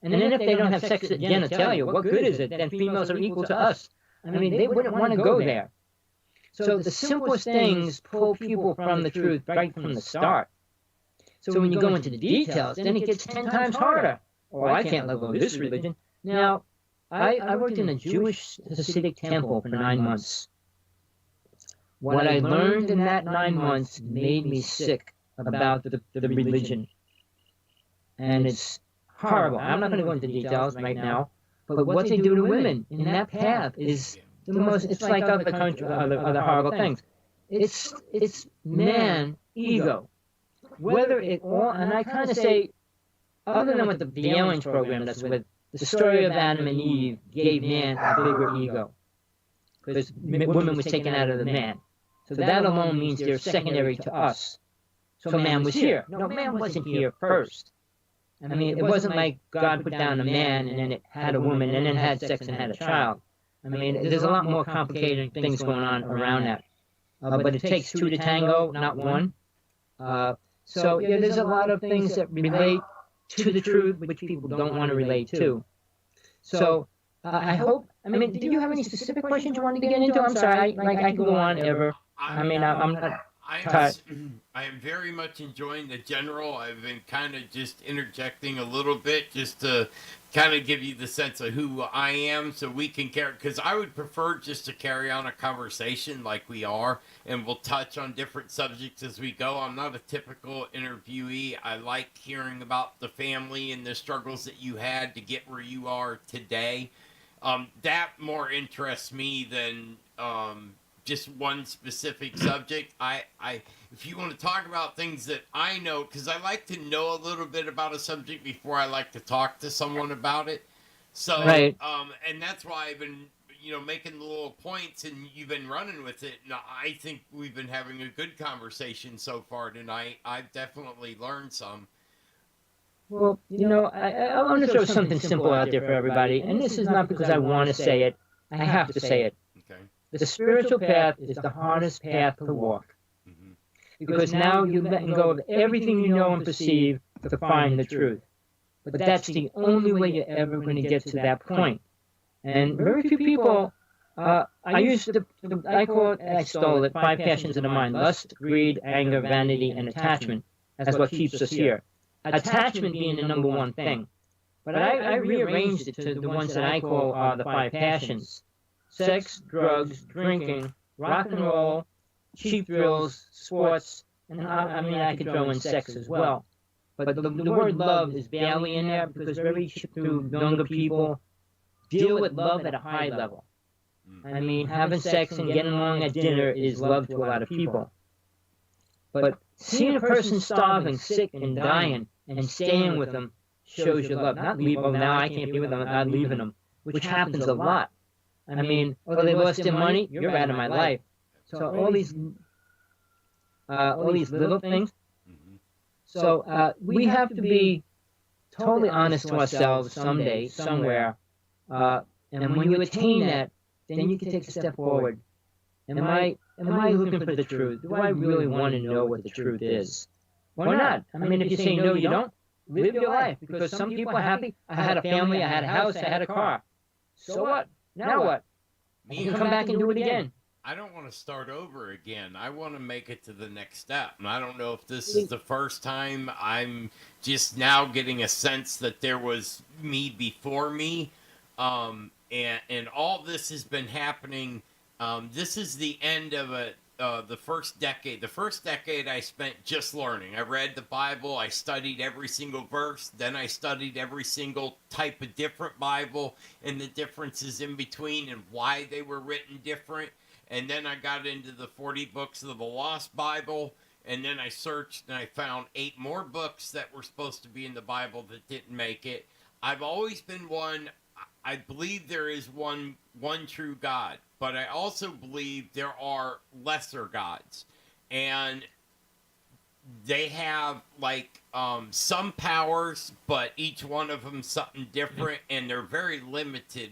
And then if they don't have sex with genitalia, what good is it? Then females are equal to us. I mean, they wouldn't want to go there. So the simplest things pull people from the truth right from the start. So when you go into the details, then it gets 10 times harder. Oh, I can't let go of this religion. Now, I worked in a Jewish Hasidic temple for 9 months. What I learned in that 9 months made me sick about the religion. And it's horrible. I'm not going to go into details right now, but what they do to women in that path is the most, it's like other country, other horrible things. It's man ego. Whether it all, and I kind of say, other than with the aliens program that's with, the story of Adam and Eve gave man a bigger ego. Because woman was taken out of the man. So that alone means they're secondary to us. So man was here. No, man wasn't here first. I mean, it wasn't like God put down a man and then it had a woman and then had sex and had a child. I mean, there's a lot more complicated things going on around that. But it takes two to tango, not one. So yeah, there's a lot of things that relate to the truth, which people don't want to relate to. So I hope, I mean, do you have any specific questions you wanted to get into? I'm sorry, I can go on ever. I mean, I'm not tired. I am very much enjoying the general. I've been kind of just interjecting a little bit just to kind of give you the sense of who I am so we can carry, because I would prefer just to carry on a conversation like we are, and we'll touch on different subjects as we go. I'm not a typical interviewee. I like hearing about the family and the struggles that you had to get where you are today. That more interests me than just one specific subject. If you want to talk about things that I know, because I like to know a little bit about a subject before I like to talk to someone about it. So, Right. And that's why I've been, making the little points, and you've been running with it. And I think we've been having a good conversation so far tonight. I've definitely learned some. Well, I want to throw something simple out there for everybody, and this is not because I want to say it. I have to say it. Okay. The spiritual path is the hardest path to walk. Mm-hmm. Because now you're letting go of everything you know and perceive to find the truth. But that's the only way you're ever going to get to that point. And very few people, I stole it, 5 passions of the mind: lust, greed, anger, vanity, and attachment. That's what keeps us here. Attachment being the number one thing. But I rearranged it to the ones that I call the 5 passions: sex, drugs, drinking, rock and roll, cheap thrills, sports, and I could throw in sex as well. But the word love is barely in there because very few younger people deal with love at a high level. I mean, having sex and getting along at dinner is love to a lot of people. But seeing a person starving, sick, and dying, and staying with them shows your love. Not leave them, now I can't be with them, I'm leaving them, which happens a lot. I mean, they lost their money, you're out of my life. So all these little things. So we have to be totally honest to ourselves someday, somewhere. And when you attain that, then you can take a step forward. Am I looking for the truth? Do I really want to know what the truth is? Or not? I mean, if you say no, you don't, live your life. Because some people are happy. I had a family, I had a house, I had a car. So what? Now what? You can come back and do it again. I don't want to start over again. I want to make it to the next step. And I don't know if this is the first time. I'm just now getting a sense that there was me before me. And all this has been happening. This is the end of the first decade. The first decade I spent just learning. I read the Bible. I studied every single verse. Then I studied every single type of different Bible and the differences in between and why they were written different. And then I got into the 40 books of the Lost Bible. And then I searched and I found 8 more books that were supposed to be in the Bible that didn't make it. I've always been one. I believe there is one true God, but I also believe there are lesser gods, and they have some powers, but each one of them something different, and they're very limited.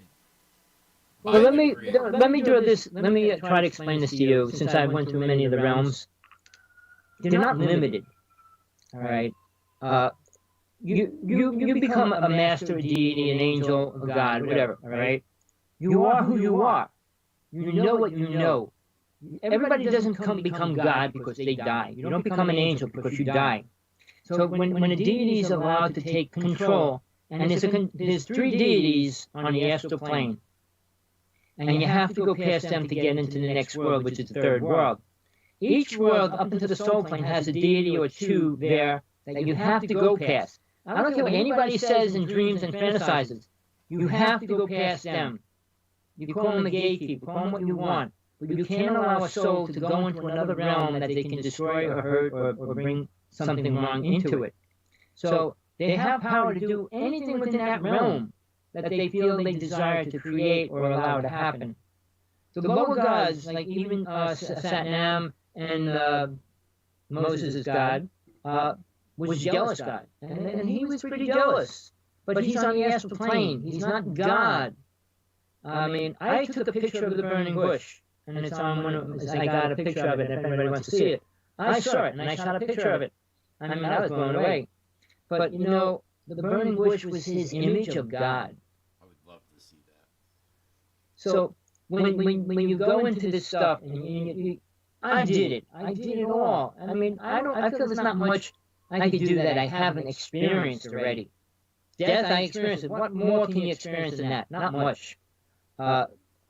Well, let me do this. Let me try to explain this to you, since I went through many of the realms. They're not limited. All right. you become a master, a deity, an angel, a god, whatever, all right? You are who you are. You know what you know. Everybody doesn't become God because they die. You don't become an angel because you die. So when a deity is allowed to take control, and there's three deities on the astral plane, and you have to go past them to get into the next world, which is the third world. Each world up into the soul plane has a deity or two there that you have to go past. I don't care what anybody says in dreams and fantasizes. You have to go past them. You call them the gatekeeper, call them what you want, but you can't allow a soul to go into another realm that they can destroy or hurt or bring something wrong into it. So they have power to do anything within that realm that they feel they desire to create or allow to happen. So the lower gods, like even Satnam and Moses' God, was a jealous God, and he was pretty jealous. But he's on the astral plane. He's not God. I mean, I took a picture of the burning bush, and it's on one of. I got a picture of it, if anybody wants to see it. I saw it, and I shot a picture of it. I mean, I was blown away. But you know, the burning bush was his image of God. I would love to see that. So when you go into this stuff, and I did it. I did it all. I mean, I feel there's not much I could do that I haven't experienced already. Death, I experienced it. What more can you experience than that? Not much.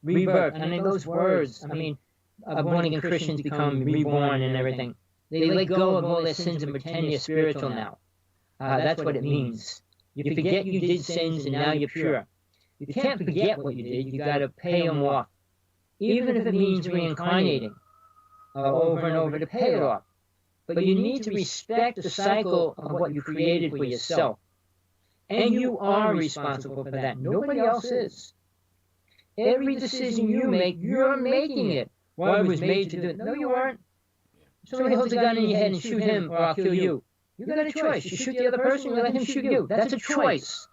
Rebirth. I mean, those words. I mean, born-again Christians become reborn and everything. They let go of all their sins and pretend you're spiritual now. That's what it means. You forget you did sins and now you're pure. You can't forget what you did. You got to pay them off, even if it means reincarnating over and over to pay it off. But you need to respect the cycle of what you created for yourself. And you are responsible for that. Nobody else is. Every decision you make, you're making it. Well, I was made to do it. No, you weren't. If somebody holds a gun in your head and shoot him, or I'll kill you. You got a choice. You shoot the other person, you let him shoot you. That's a choice.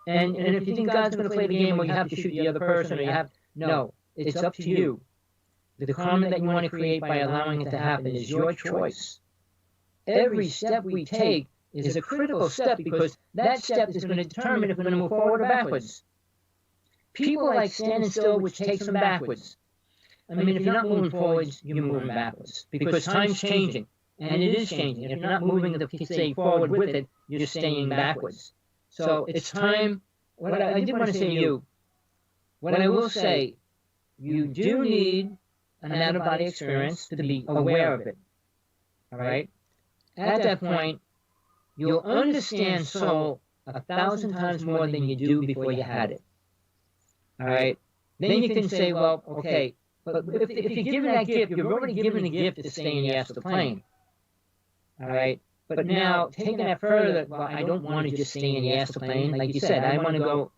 And if you think God's going to play the game where you have to shoot the other person, or you have... No, it's up to you. The karma that you want to create by allowing it to happen is your choice. Every step we take is a critical step because that step is going to determine if we're going to move forward or backwards. People like standing still, which takes them backwards. I mean, if you're not moving forwards, you're moving backwards because time's changing, and it is changing. If you're not moving to stay forward with it, you're staying backwards. So it's time. What I did want to say to you, what I will say, you do need an out-of-body experience to be aware of it. All right? At that point, you'll understand soul 1,000 times more than you do before you had it. All right? Then you can say, well, okay, but if you're given that gift, you're already given the gift to stay in the astral plane. All right? But now, taking that further, well, I don't want to just stay in the astral plane. Like you said, I want to go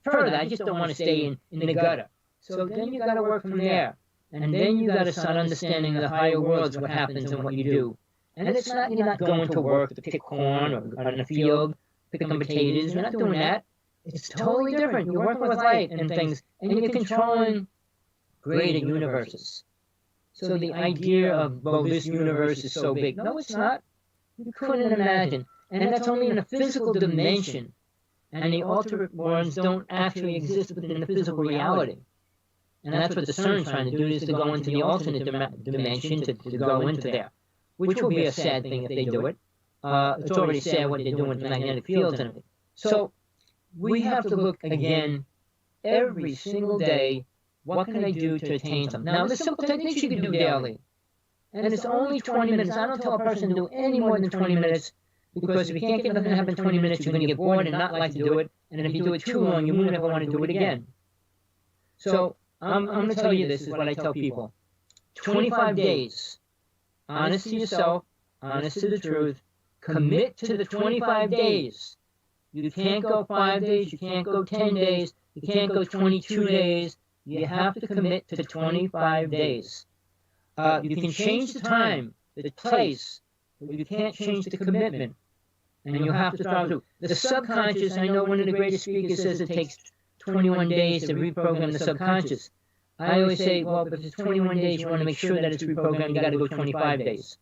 further. I just don't want to stay in the gutter. So then you got to work from there. And then you got to start understanding the higher worlds, what happens and what you do. And it's not, you're not going to work to pick corn or in a field, picking potatoes. You're not doing that. It's totally different. You're working with light and things, and you're controlling greater universes. So the idea of, well, this universe is so big. No, it's not. You couldn't imagine. And that's only in a physical dimension. And the ultimate ones don't actually exist within the physical reality. And that's what the CERN's trying to do, is to go into the alternate dimension, to go into there. Which will be a sad thing if they do it. It's already sad what they're doing with magnetic fields and everything. So we have to look again every single day, what can I do to attain something? Now, there's simple techniques you can do daily. And it's only 20 minutes. I don't tell a person to do any more than 20 minutes, because if you can't get nothing to happen in 20 minutes, you're going to get bored and not like to do it. And if you do it too long, you won't ever want to do it again. So I'm going to tell you, this is what I tell people. 25 days. Honest to yourself, honest to the truth. Commit to the 25 days. You can't go 5 days, you can't go 10 days, you can't go 22 days. You have to commit to 25 days. You can change the time, the place, but you can't change the commitment. And you have to follow through. The subconscious, I know one of the greatest speakers says it takes 21 days to reprogram the subconscious. I always say, well, if it's 21 days, you want to make sure that it's reprogrammed, you got to go 25 days.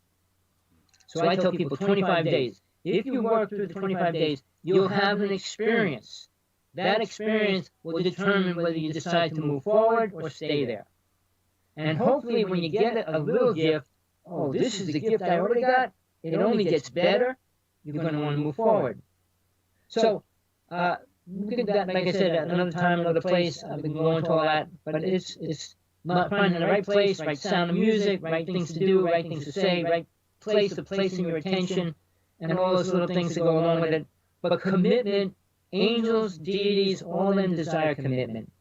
So I tell people 25 days. if you work through the 25 days, you'll have an experience. That experience will determine whether you decide to move forward or stay there. And hopefully when you get a little gift, oh, this is the gift I already got, it only gets better, you're going to want to move forward. So, look at that, like I said, at another time, another place, I've been going to all that, but it's finding the right place, right sound of music, right things to do, right things to say, right place of placing your attention, and all those little things that go along with it. But commitment, angels, deities, all of them desire commitment.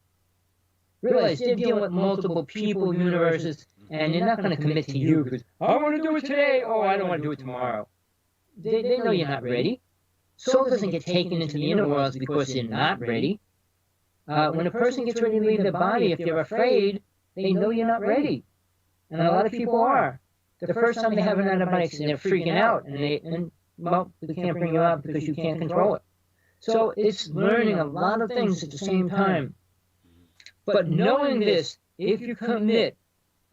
Realize they're dealing with multiple people, universes, and they're not going to commit to you because, I want to do it today, oh, I don't want to do it tomorrow. They know you're not ready. Soul doesn't get taken into the inner worlds because they're not ready. When a person gets ready to leave their body, if they're afraid, they know you're not ready. And a lot of people are. The first time they have an antibiotic, they're freaking out, and well, we can't bring you out because you can't control it. So it's learning a lot of things at the same time. But knowing this, if you commit,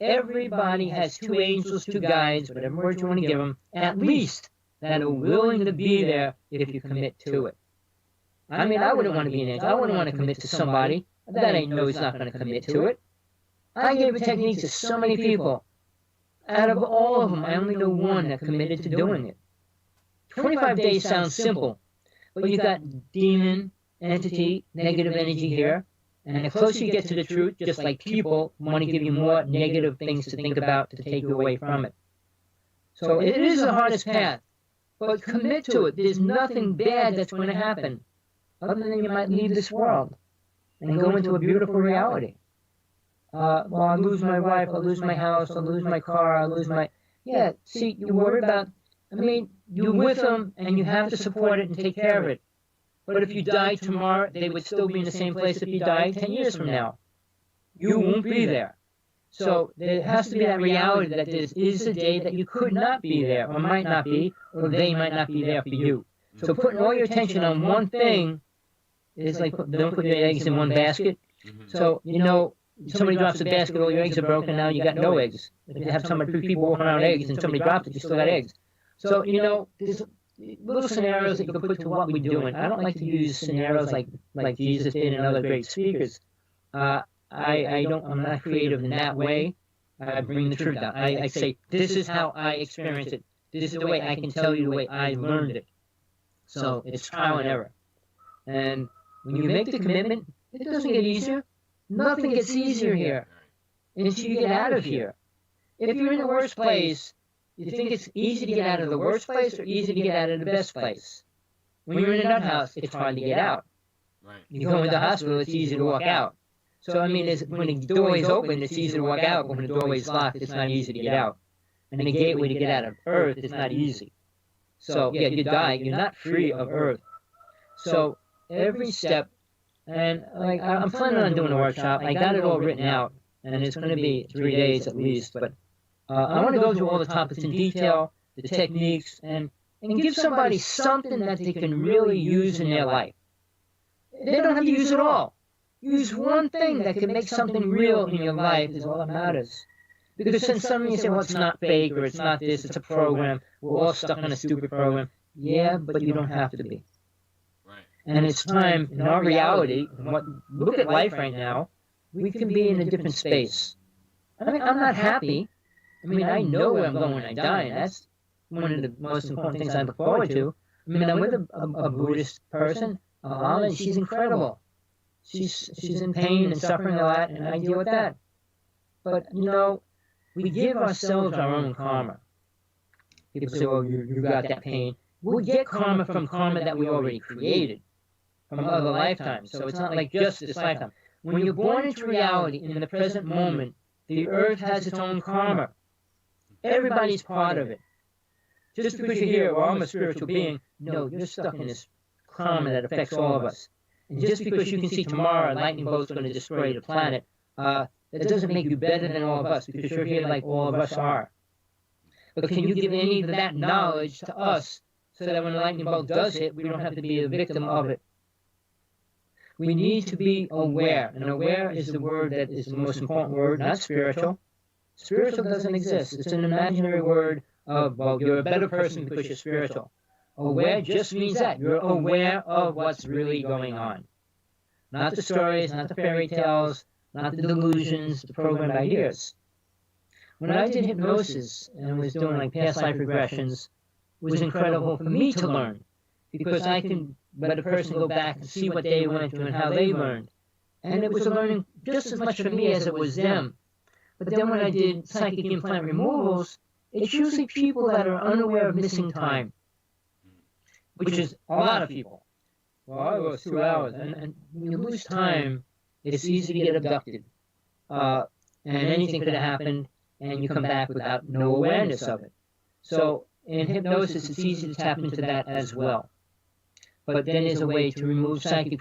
everybody has two angels, two guides, whatever words you want to give them, at least, that are willing to be there if you commit to it. I mean, I wouldn't want to be an angel. I wouldn't want to commit to somebody that I know is not going to commit to it. I gave a technique to so many people. Out of all of them, I only know one that committed to doing it. 25 days sounds simple, but you got demon, entity, negative energy here, and the closer you get to the truth, just like people want to give you more negative things to think about to take you away from it. So it is the hardest path, but commit to it. There's nothing bad that's going to happen, other than you might leave this world and go into a beautiful reality. Well, I'll lose my wife, I'll lose my house, I'll lose my car, I'll lose my... Yeah, see, you worry about... I mean, you're with them, and you have to support it and take care of it. But if you die tomorrow, they would still be in the same place if you died 10 years from now. You won't be there. So there has to be that reality that there is a day that you could not be there, or might not be, or they might not be there for you. So putting all your attention on one thing is like, don't put your eggs in one basket. So, you know, somebody drops a basket, all your eggs are broken, now you got no eggs. If you have somebody, 3 people walking around eggs, and somebody drops it, you still got eggs. So, you know, there's little scenarios that you can put to what we're doing. I don't like to use scenarios like Jesus did and other great speakers. I'm not creative in that way. I bring the truth down. I say, this is how I experience it. This is the way I can tell you the way I learned it. So it's trial and error. And when you make the commitment, it doesn't get easier. Nothing gets easier here until you get out of here. If you're in the worst place, you think it's easy to get out of the worst place or easy to get out of the best place? When you're in a nut house, it's hard to get out. Right. You go into the hospital, it's easy to walk out. So, I mean, when the doorway is open, it's easy to walk out, but when the doorway is locked, it's not easy to get out. And the gateway to get out of Earth is not easy. So, yeah, you die, you're not free of Earth. So, every step, and like I'm planning on doing a workshop. I got it all written out, and it's going to be 3 days at least, but I want to go through all the topics in detail, the techniques, and give somebody something that they can really use in their life. They don't have to use it all. Use one thing that can make something real in your life is all that matters. Because then suddenly you say, well, it's not fake, or it's not this, it's a program. We're all stuck on a stupid program. Yeah, but you don't have to be. Right. And it's time, in our reality, look at life right now, we can be in a different space. I mean, I'm not happy. I mean, I know where I'm going when I die, and that's one of the most important things I look forward to. I mean, I'm with a Buddhist person, and she's incredible. She's in pain and suffering a lot, and I deal with that. But, you know, we give ourselves our own karma. People say, well, you got that pain. We'll get karma from karma that we already created from other lifetimes. So it's not like just this lifetime. When you're born into reality in the present moment, the earth has its own karma. Everybody's part of it. Just because you're here, well, I'm a spiritual being, no, you're stuck in this karma that affects all of us. And just because you can see tomorrow a lightning bolt's going to destroy the planet, that doesn't make you better than all of us, because you're here like all of us are. But can you give any of that knowledge to us so that when a lightning bolt does hit, we don't have to be a victim of it? We need to be aware, and aware is the word that is the most important word, not spiritual. Spiritual doesn't exist. It's an imaginary word of, well, you're a better person because you're spiritual. Aware just means that. You're aware of what's really going on. Not the stories, not the fairy tales, not the delusions, the programmed ideas. When I did hypnosis and was doing like past life regressions, it was incredible for me to learn, because I can let a person go back and see what they went through and how they learned. And it was a learning just as much for me as it was them. But then when I did psychic implant removals, it's usually people that are unaware of missing time, which is a lot of people. Well, it was 2 hours. And when you lose time, it's easy to get abducted. And anything could have happened, and you come back without no awareness of it. So in hypnosis, it's easy to tap into that as well. But then there's a way to remove psychic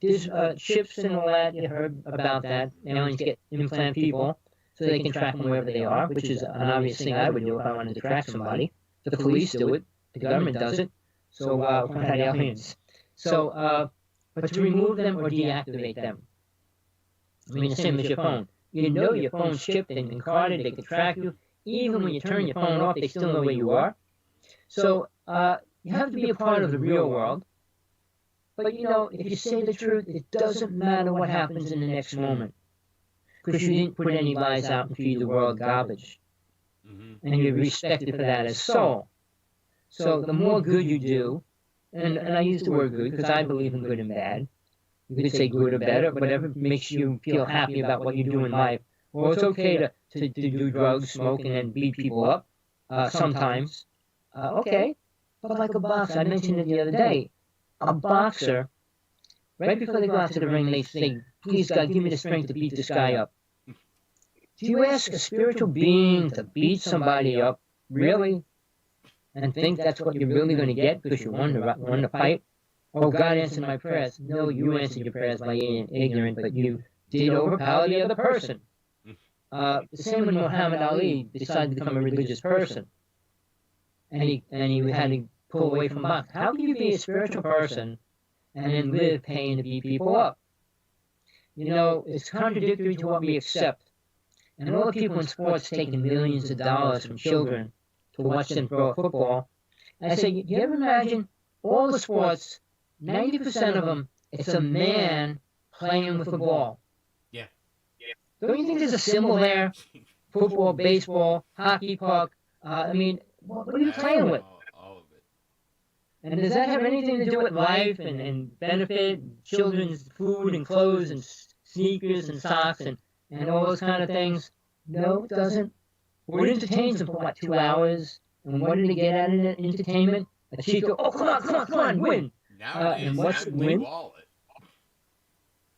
there's chips and all that. You heard about that. Aliens get implant people so they can track them wherever they are, which is an obvious thing I would do if I wanted to track somebody. The police do it. The government does it. So why not aliens? So, but to remove them or deactivate them. The same as your phone. You know your phone's chipped and carded. They can track you. Even when you turn your phone off, they still know where you are. So you have to be a part of the real world. But if you say the truth, it doesn't matter what happens in the next moment, because you didn't put any lies out and feed the world garbage. Mm-hmm. And you're respected for that as soul. So the more good you do, and I use the word good because I believe in good and bad. You could say good or bad, or whatever makes you feel happy about what you do in life. Well, it's okay to do drugs, smoke, and then beat people up sometimes. Okay. But like a boxer, I mentioned it the other day. A boxer, right before they go out to the ring, they say, please, God, give me the strength to beat this guy up. Do you ask a spiritual being to beat somebody up, really? And think that's what you're really going to get because you won the fight? Oh, God answered my prayers. No, you answered your prayers by being ignorant, but you did overpower the other person. The same when Muhammad Ali decided to become a religious person. And he had to pull away from boxing. How can you be a spiritual person and then live paying to beat people up? It's contradictory to what we accept. And all the people in sports taking millions of dollars from children to watch them throw a football. I say, you ever imagine all the sports, 90% of them, it's a man playing with a ball. Yeah. Don't you think there's a symbol there? Football, baseball, hockey puck. What are you playing with? And does that have anything to do with life and benefit, children's food and clothes and sneakers and socks and all those kind of things? No, it doesn't. What entertains them for 2 hours? And what did they get out of entertainment? A Chico, oh, come on, win. And what's win?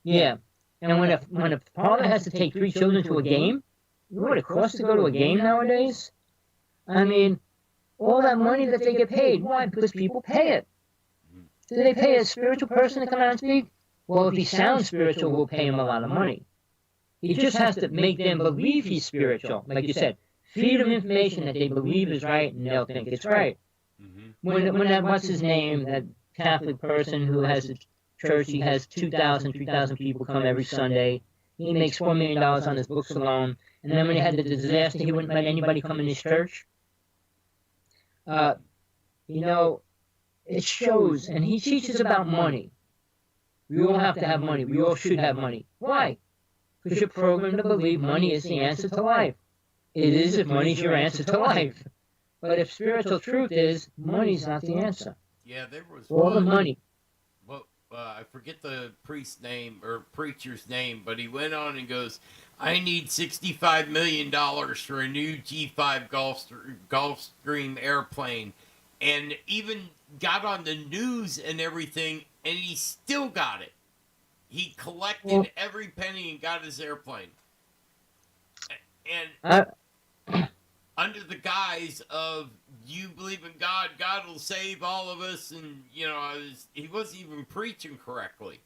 Yeah. And when a father has to take 3 children to a game, you know what it costs to go to a game nowadays? All that money that they get paid. Why? Because people pay it. Do they pay a spiritual person to come out and speak? Well, if he sounds spiritual, we'll pay him a lot of money. He just has to make them believe he's spiritual. Like you said, feed them information that they believe is right, and they'll think it's right. Mm-hmm. When that, what's his name, that Catholic person who has a church, he has 2,000, 3,000 people come every Sunday. He makes $4 million on his books alone. And then when he had the disaster, he wouldn't let anybody come in his church. It shows, and he teaches about money. We all have to have money. We all should have money. Why? Because you're programmed to believe money is the answer to life. It is if money's your answer to life. But if spiritual truth is, money's not the answer. Yeah, there was all the money. Well, I forget the priest's name or preacher's name, but he went on and goes, I need $65 million for a new G5 Gulfstream airplane. And even got on the news and everything, and he still got it. He collected every penny and got his airplane. And under the guise of, you believe in God, God will save all of us, and, he wasn't even preaching correctly.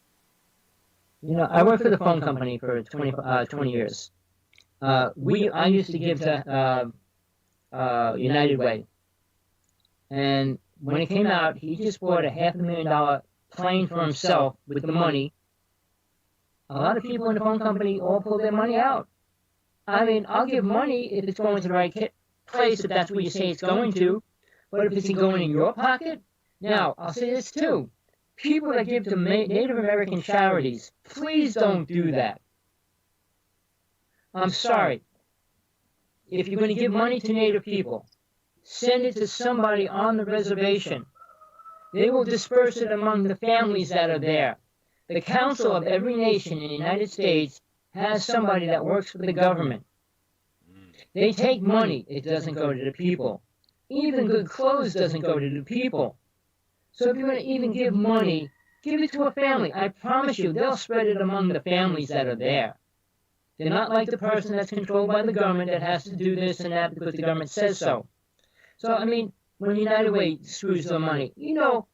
I worked for the phone company for 20 years. I used to give to United Way. And when it came out, he just bought a $500,000 plane for himself with the money. A lot of people in the phone company all pull their money out. I'll give money if it's going to the right place, if that's where you say it's going to. But if it's going in your pocket, now, I'll say this too. People that give to Native American charities, please don't do that. I'm sorry. If you're going to give money to Native people, send it to somebody on the reservation. They will disperse it among the families that are there. The council of every nation in the United States has somebody that works for the government. They take money, it doesn't go to the people. Even good clothes doesn't go to the people. So if you're going to even give money, give it to a family. I promise you, they'll spread it among the families that are there. They're not like the person that's controlled by the government that has to do this and that because the government says so. So, I mean, when United Way screws their money, you know,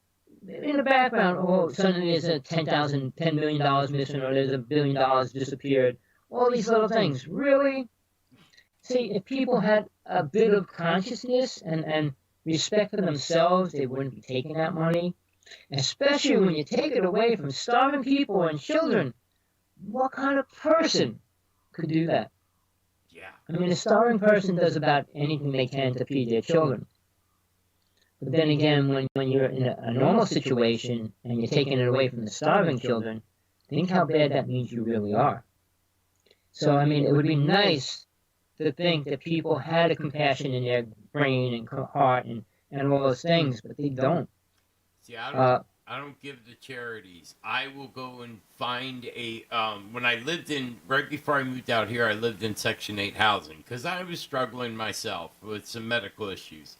in the background, oh, suddenly there's a $10 million missing, or there's $1 billion disappeared. All these little things. Really? See, if people had a bit of consciousness and respect for themselves, they wouldn't be taking that money. Especially when you take it away from starving people and children. What kind of person could do that? Yeah. I mean, a starving person does about anything they can to feed their children. But then again, when you're in a normal situation and you're taking it away from the starving children, think how bad that means you really are. So, I mean, it would be nice to think that people had a compassion in their brain and heart and all those things, but they don't. See, I don't give to charities. I will go and find a, when I lived right before I moved out here, I lived in Section 8 housing because I was struggling myself with some medical issues.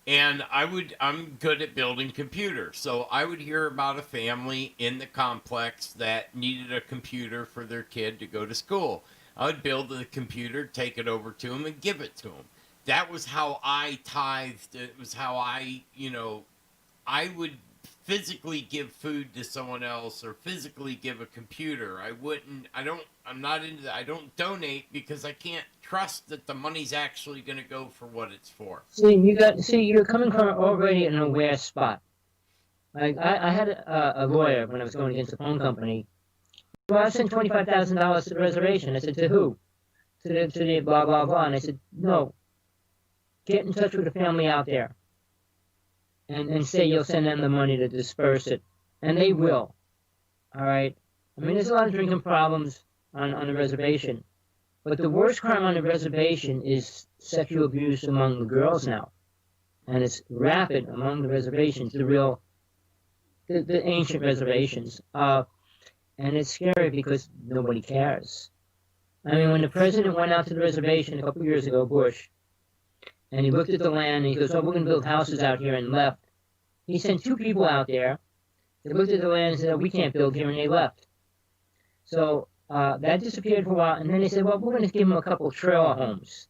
And I'm good at building computers. So I would hear about a family in the complex that needed a computer for their kid to go to school. I would build the computer, take it over to them, and give it to them. That was how I tithed. It was how I would physically give food to someone else or physically give a computer. I'm not into that. I don't donate because I can't trust that the money's actually going to go for what it's for. See, you're coming from already an aware spot. Like, I had a lawyer when I was going against a phone company. Well, I sent $25,000 to the reservation. I said, to who? To the blah, blah, blah. And I said, no. Get in touch with the family out there. And say you'll send them the money to disperse it. And they will. All right? I mean, there's a lot of drinking problems on the reservation. But the worst crime on the reservation is sexual abuse among the girls now. And it's rapid among the reservations, the ancient reservations. And it's scary because nobody cares. I mean, when the president went out to the reservation a couple of years ago, Bush, and he looked at the land and he goes, oh, we're going to build houses out here, and left. He sent 2 people out there. They looked at the land and said, oh, we can't build here, and they left. So that disappeared for a while, and then they said, well, we're going to give them a couple of trailer homes.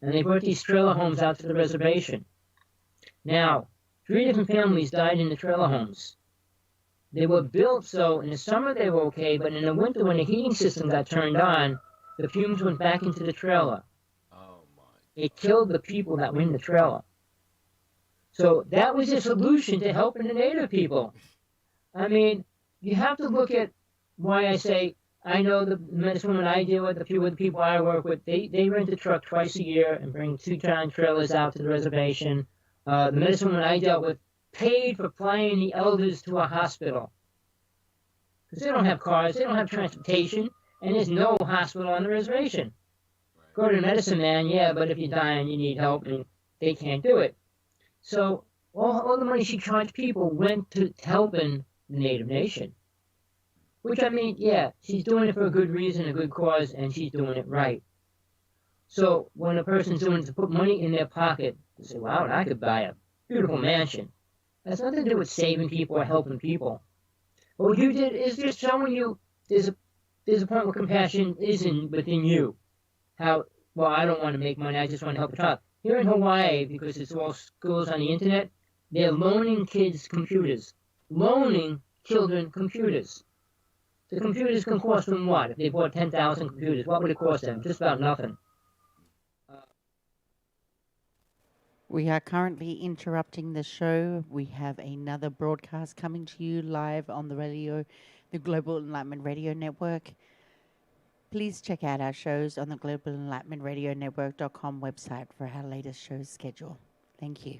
And they brought these trailer homes out to the reservation. Now, 3 different families died in the trailer homes. They were built so in the summer they were okay, but in the winter when the heating system got turned on, the fumes went back into the trailer. Oh my! It killed the people that were in the trailer. So that was a solution to helping the Native people. I mean, you have to look at why I say, I know the medicine women I deal with, a few of the people I work with, they rent a truck twice a year and bring 2-ton trailers out to the reservation. The medicine women I dealt with paid for flying the elders to a hospital. Because they don't have cars, they don't have transportation, and there's no hospital on the reservation. Right. Go to the medicine man, yeah, but if you die and you need help, and they can't do it. So all the money she charged people went to helping the Native Nation. Which, I mean, yeah, she's doing it for a good reason, a good cause, and she's doing it right. So when a person's doing it to put money in their pocket, they say, wow, I could buy a beautiful mansion. That's nothing to do with saving people or helping people. What you did is just showing you there's a point where compassion isn't within you. How, well, I don't want to make money, I just want to help a child. Here in Hawaii, because it's all schools on the internet, they're loaning kids computers. Loaning children computers. The computers can cost them what? If they bought 10,000 computers, what would it cost them? Just about nothing. We are currently interrupting the show. We have another broadcast coming to you live on the radio, the Global Enlightenment Radio Network. Please check out our shows on the Global Enlightenment Radio Network.com website for our latest show schedule. Thank you.